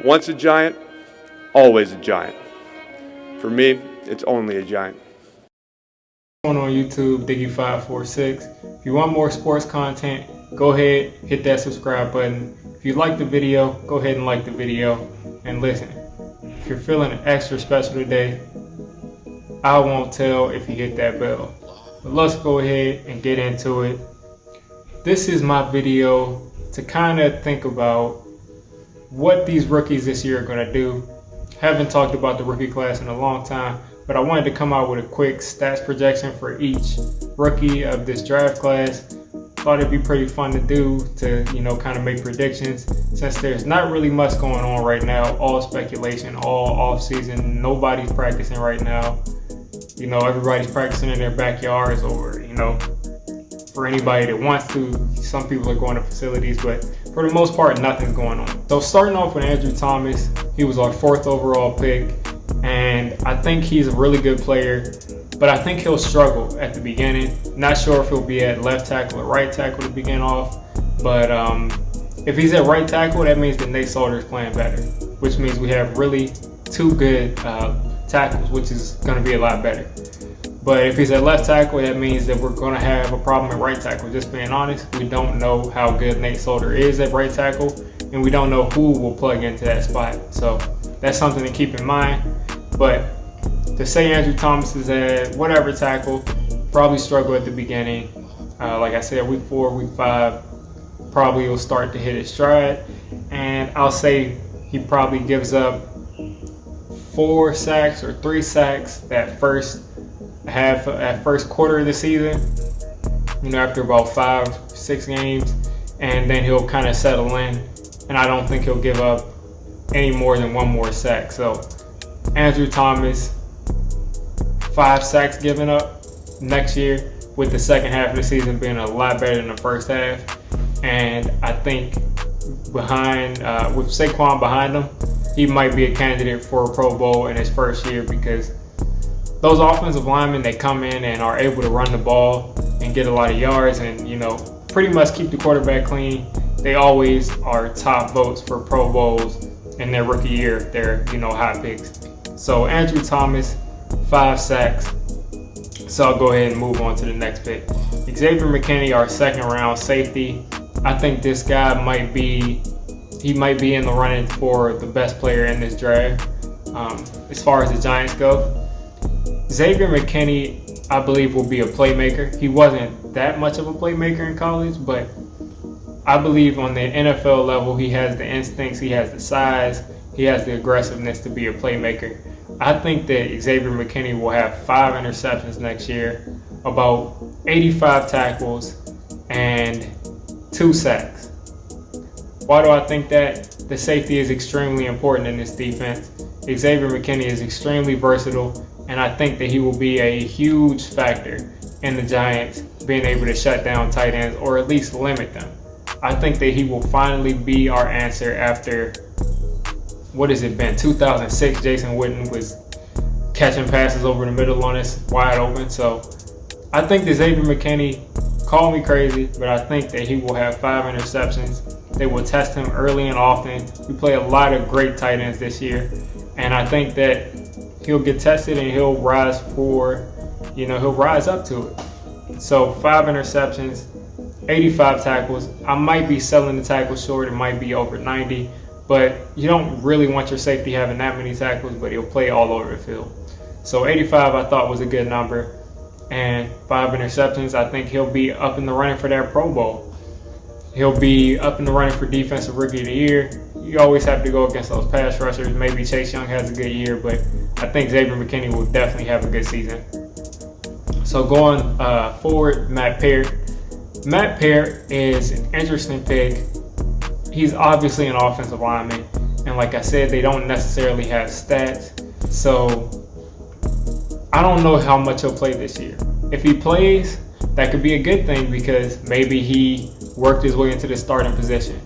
Once a giant, always a giant. For me, it's only a giant. On YouTube, Diggy546. If you want more sports content, go ahead, hit that subscribe button. If you like the video, go ahead and like the video. And listen, if you're feeling extra special today, I won't tell if you hit that bell. But let's go ahead and get into it. This is my video to kind of think about what these rookies this year are going to do. Haven't talked about the rookie class in a long time, but I wanted to come out with a quick stats projection for each rookie of this draft class. Thought it'd be pretty fun to do to, kind of make predictions, since there's not really much going on right now. All speculation, all off season. Nobody's practicing right now. Everybody's practicing in their backyards, or, for anybody that wants to. Some people are going to facilities, but for the most part, nothing's going on. So starting off with Andrew Thomas, he was our 4th overall pick, and I think he's a really good player, but I think he'll struggle at the beginning. Not sure if he'll be at left tackle or right tackle to begin off, but if he's at right tackle, that means that Nate Solder is playing better, which means we have really 2 good tackles, which is going to be a lot better. But if he's at left tackle, that means that we're going to have a problem at right tackle. Just being honest, we don't know how good Nate Solder is at right tackle, and we don't know who will plug into that spot. So that's something to keep in mind. But to say Andrew Thomas is at whatever tackle, probably struggle at the beginning. Like I said, week 4, week 5, probably will start to hit his stride. And I'll say he probably gives up 4 sacks or 3 sacks that first quarter of the season, after about 5-6 games, and then he'll kind of settle in, and I don't think he'll give up any more than 1 more sack. So Andrew Thomas, 5 sacks given up next year, with the second half of the season being a lot better than the first half. And I think behind with Saquon behind him, he might be a candidate for a Pro Bowl in his first year, because those offensive linemen that come in and are able to run the ball and get a lot of yards and, pretty much keep the quarterback clean, they always are top votes for Pro Bowls in their rookie year if they're, high picks. So Andrew Thomas, 5 sacks. So I'll go ahead and move on to the next pick. Xavier Mckinney, our 2nd round safety. I think this guy might be in the running for the best player in this draft as far as the Giants go. Xavier McKinney, I believe, will be a playmaker. He wasn't that much of a playmaker in college, but I believe on the NFL level, he has the instincts, he has the size, he has the aggressiveness to be a playmaker. I think that Xavier McKinney will have 5 interceptions next year, about 85 tackles, and 2 sacks. Why do I think that? The safety is extremely important in this defense. Xavier McKinney is extremely versatile, and I think that he will be a huge factor in the Giants being able to shut down tight ends, or at least limit them. I think that he will finally be our answer after, 2006, Jason Witten was catching passes over the middle on us wide open. So I think that Xavier McKinney, call me crazy, but I think that he will have 5 interceptions. They will test him early and often. We play a lot of great tight ends this year, and I think that he'll get tested and he'll rise up to it. So 5 interceptions, 85 tackles. I might be selling the tackles short. It might be over 90, but you don't really want your safety having that many tackles, but he'll play all over the field. So 85 I thought was a good number, and 5 interceptions. I think he'll be up in the running for that Pro Bowl. He'll be up in the running for Defensive Rookie of the Year. You always have to go against those pass rushers. Maybe Chase Young has a good year, but I think Xavier McKinney will definitely have a good season. So going forward, Matt Peart. Matt Peart is an interesting pick. He's obviously an offensive lineman, and like I said, they don't necessarily have stats. So I don't know how much he'll play this year. If he plays, that could be a good thing, because maybe he worked his way into the starting position.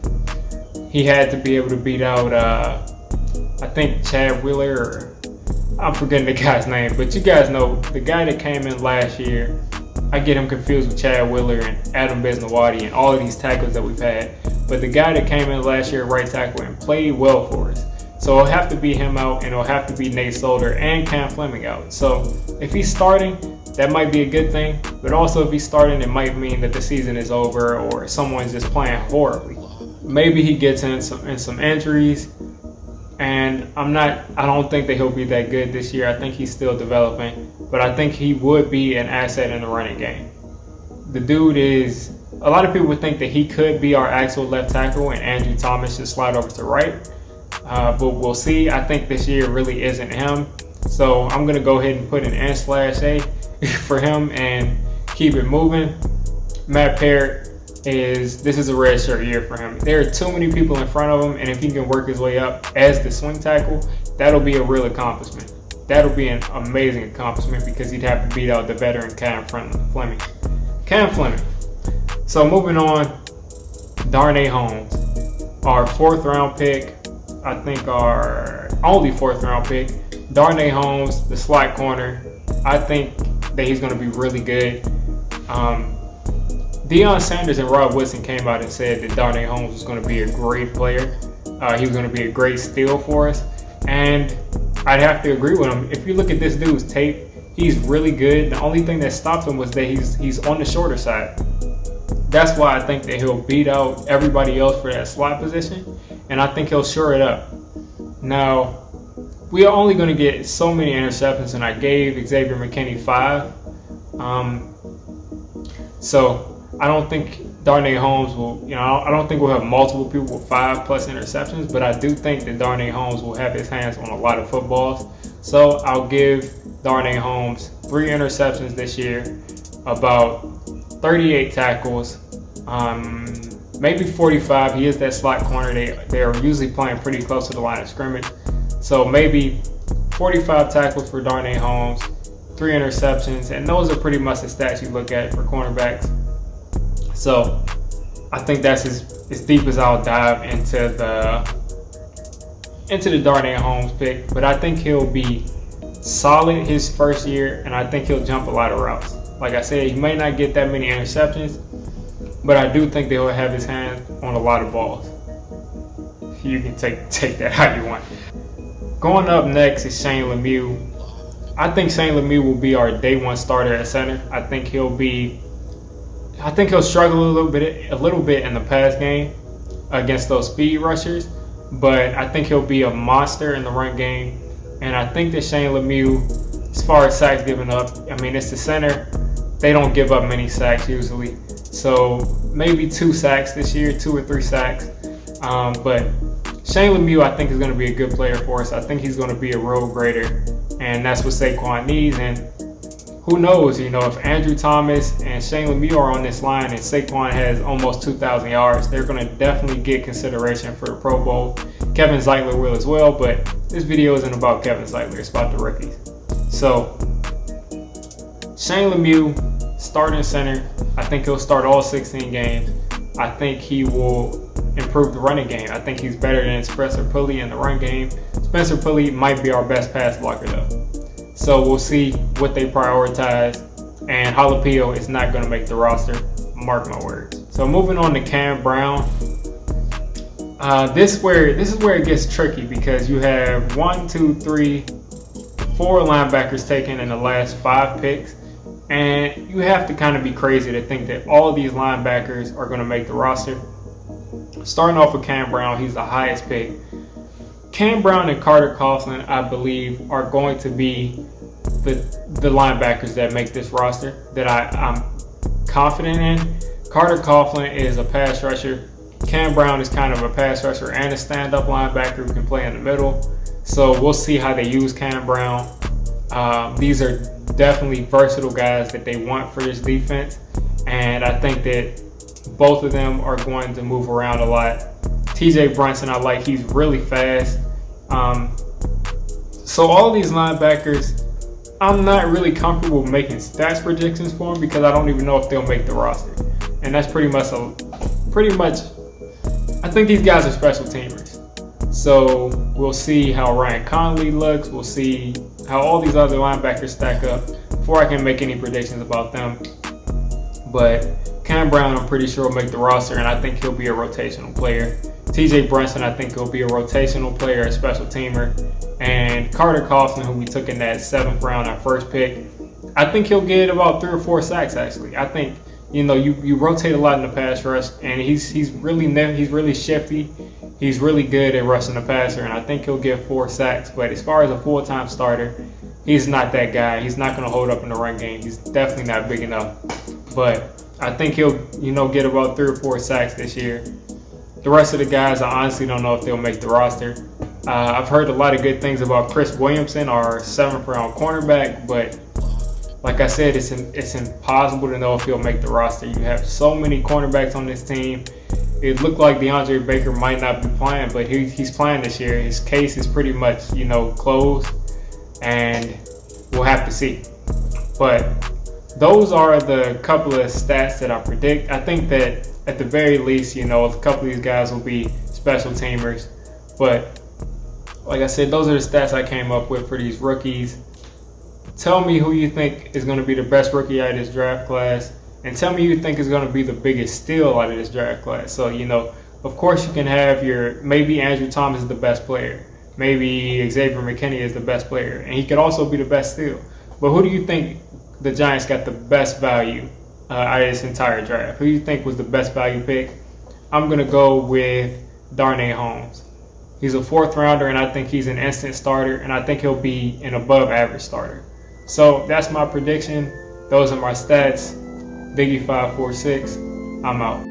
He had to be able to beat out, I think, Chad Wheeler, or I'm forgetting the guy's name, but you guys know the guy that came in last year. I get him confused with Chad Wheeler and Adam Bisnawadi and all of these tackles that we've had. But the guy that came in last year at right tackle and played well for us, So it'll have to be him out, and it'll have to be Nate Solder and Cam Fleming out. So if he's starting, that might be a good thing. But also if he's starting, it might mean that the season is over or someone's just playing horribly. Maybe he gets in some injuries. And I don't think that he'll be that good this year. I think he's still developing, but I think he would be an asset in the running game. The dude is, a lot of people would think that he could be our actual left tackle and Andrew Thomas should slide over to right. But we'll see. I think this year really isn't him. So I'm going to go ahead and put an N/A for him and keep it moving. Matt Peart this is a red shirt year for him. There are too many people in front of him, and if he can work his way up as the swing tackle, that'll be a real accomplishment. That'll be an amazing accomplishment because he'd have to beat out the veteran Cam Fleming. So moving on, Darnay Homes, our 4th round pick, I think our only 4th round pick. Darnay Homes, the slot corner. I think that he's going to be really good. Deion Sanders and Rob Woodson came out and said that Darnay Homes was going to be a great player. He was going to be a great steal for us. And I'd have to agree with him. If you look at this dude's tape, he's really good. The only thing that stopped him was that he's on the shorter side. That's why I think that he'll beat out everybody else for that slot position. And I think he'll shore it up. Now, we are only going to get so many interceptions, and I gave Xavier Mckinney 5. So I don't think Darnay Homes will, I don't think we'll have multiple people with 5+ interceptions, but I do think that Darnay Homes will have his hands on a lot of footballs. So I'll give Darnay Homes 3 interceptions this year, about 38 tackles, maybe 45. He is that slot corner. They're usually playing pretty close to the line of scrimmage. So maybe 45 tackles for Darnay Homes, 3 interceptions, and those are pretty much the stats you look at for cornerbacks. So I think that's as deep as I'll dive into the Darnay Homes pick. But I think he'll be solid his first year, and I think he'll jump a lot of routes. Like I said, he may not get that many interceptions, but I do think that he'll have his hand on a lot of balls. You can take that how you want. Going up next is Shayne Lemieux. I think Shayne Lemieux will be our day 1 starter at center. I think he'll struggle a little bit in the pass game against those speed rushers, but I think he'll be a monster in the run game. And I think that Shayne Lemieux, as far as sacks given up, I mean, it's the center. They don't give up many sacks usually. So maybe 2 sacks this year, 2 or 3 sacks. But Shayne Lemieux, I think, is going to be a good player for us. I think he's going to be a road grader, and that's what Saquon needs. And who knows, if Andrew Thomas and Shayne Lemieux are on this line and Saquon has almost 2,000 yards, they're going to definitely get consideration for the Pro Bowl. Kevin Zeitler will as well, but this video isn't about Kevin Zeitler. It's about the rookies. So, Shayne Lemieux, starting center. I think he'll start all 16 games. I think he will improve the running game. I think he's better than Spencer Pulley in the run game. Spencer Pulley might be our best pass blocker, though. So we'll see what they prioritize, and Jalapeno is not going to make the roster. Mark my words. So moving on to Cam Brown. This is where it gets tricky because you have 4 linebackers taken in the last 5 picks, and you have to kind of be crazy to think that all of these linebackers are going to make the roster. Starting off with Cam Brown, he's the highest pick. Cam Brown and Carter Coughlin, I believe, are going to be the linebackers that make this roster that I'm confident in. Carter Coughlin is a pass rusher. Cam Brown is kind of a pass rusher and a stand-up linebacker who can play in the middle. So we'll see how they use Cam Brown. These are definitely versatile guys that they want for this defense. And I think that both of them are going to move around a lot. TJ Brunson, I like. He's really fast. So all these linebackers, I'm not really comfortable making stats predictions for them because I don't even know if they'll make the roster. And that's pretty much, I think these guys are special teamers. So we'll see how Ryan Conley looks. We'll see how all these other linebackers stack up before I can make any predictions about them. But Cam Brown, I'm pretty sure, will make the roster, and I think he'll be a rotational player. TJ Brunson, I think he'll be a rotational player, a special teamer. And Carter Coughlin, who we took in that 7th round, our first pick, I think he'll get about 3 or 4 sacks, actually. I think, you rotate a lot in the pass rush, and he's really shifty. He's really good at rushing the passer, and I think he'll get 4 sacks. But as far as a full-time starter, he's not that guy. He's not going to hold up in the run game. He's definitely not big enough. But I think he'll, get about 3 or 4 sacks this year. The rest of the guys, I honestly don't know if they'll make the roster. I've heard a lot of good things about Chris Williamson, our 7th round cornerback, but like I said, it's impossible to know if he'll make the roster. You have so many cornerbacks on this team. It looked like DeAndre Baker might not be playing, but he's playing this year. His case is pretty much, closed, and we'll have to see. But those are the couple of stats that I predict. I think that at the very least, a couple of these guys will be special teamers. But like I said, those are the stats I came up with for these rookies. Tell me who you think is going to be the best rookie out of this draft class, and tell me who you think is going to be the biggest steal out of this draft class. So, of course you can have maybe Andrew Thomas is the best player. Maybe Xavier McKinney is the best player, and he could also be the best steal. But who do you think the Giants got the best value out of this entire draft? Who do you think was the best value pick? I'm going to go with Darnay Homes. He's a 4th rounder, and I think he's an instant starter, and I think he'll be an above average starter. So that's my prediction. Those are my stats. Diggy546. I'm out.